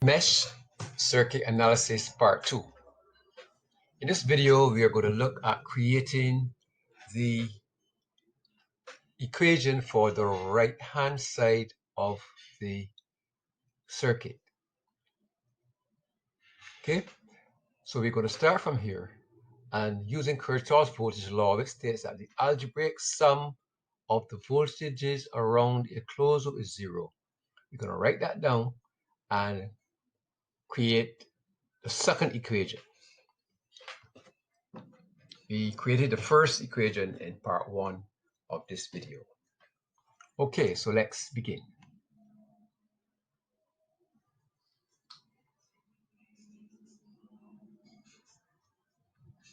Mesh Circuit Analysis Part 2. In this video, we are going to look at creating the equation for the right-hand side of the circuit. Okay, so we're going to start from here, and using Kirchhoff's voltage law, which states that the algebraic sum of the voltages around a closed loop is zero. We're going to write that down and create the second equation. We created the first equation in part 1 of this video. Okay, so let's begin.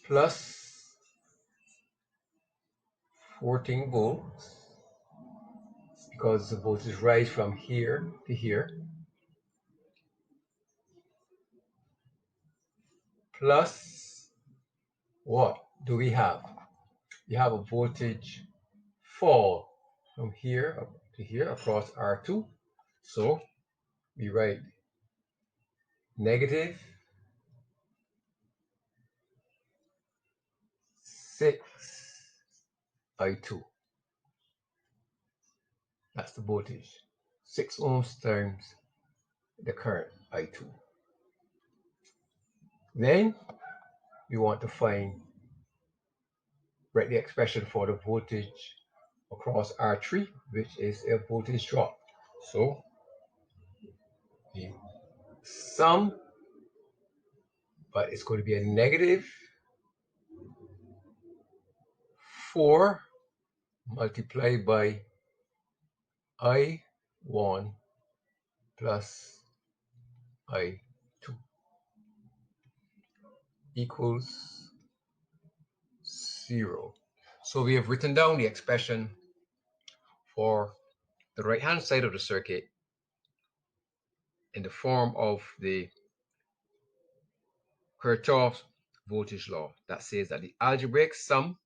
Plus 14 volts, because the voltage rise from here to here, plus what do we have? We have a voltage fall from here up to here across R2. So we write negative 6I2. That's the voltage. 6 ohms times the current I2. Then we want to write the expression for the voltage across R3, which is a voltage drop. So the sum, but it's going to be a negative 4 multiplied by I1 plus I2 equals 0. So we have written down the expression for the right-hand side of the circuit in the form of the Kirchhoff's voltage law that says that the algebraic sum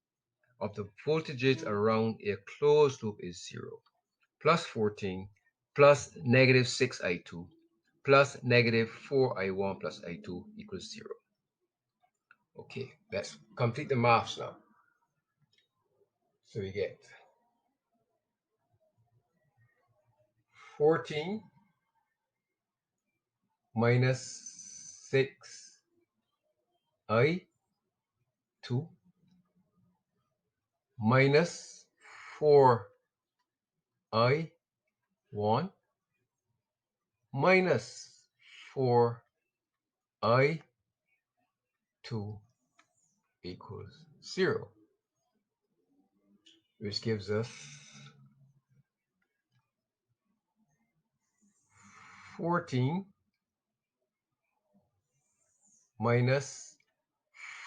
of the voltages around a closed loop is 0. Plus 14 plus negative 6I2 plus negative 4I1 plus I2 equals 0. Okay, let's complete the maths now. So we get 14 minus 6I2 minus 4I1 minus 4I2 equals 0, which gives us 14 minus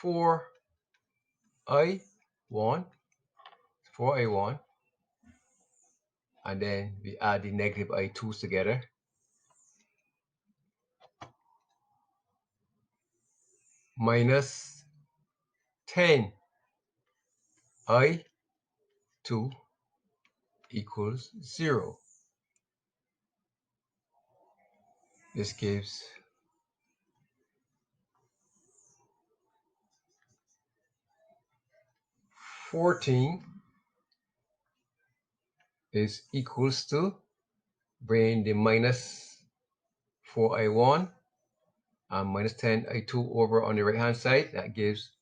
4I1, and then we add the negative I2s together, minus 10I2 equals 0. This gives 14 is equals to, bring the minus 4I1 and minus 10I2 over on the right hand side. That gives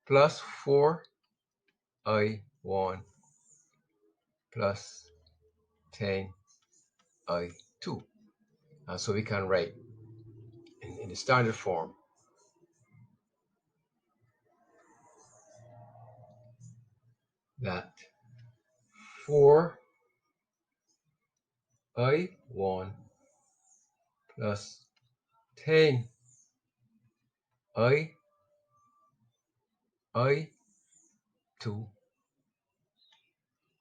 plus 4I1 plus 10I2. And so we can write in the standard form that 4I1 plus 10I2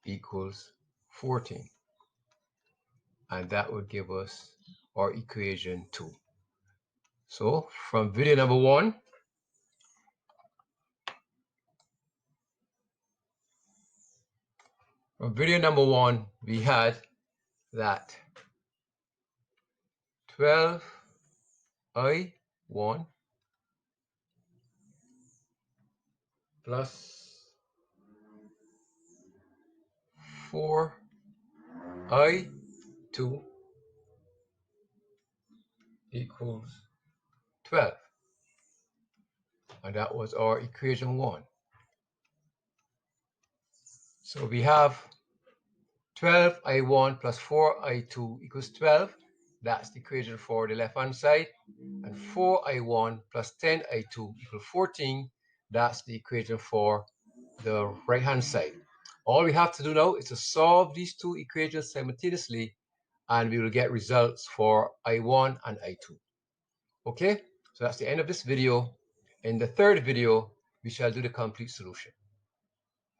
equals 14. And that would give us our equation 2. So from video number 1, we had that 12i1 plus 4i2 equals 12. And that was our equation 1. So we have 12i1 plus 4i2 equals 12. That's the equation for the left-hand side. And 4i1 plus 10i2 equals 14. That's the equation for the right-hand side. All we have to do now is to solve these two equations simultaneously, and we will get results for I1 and I2. Okay, so that's the end of this video. In the third video, we shall do the complete solution.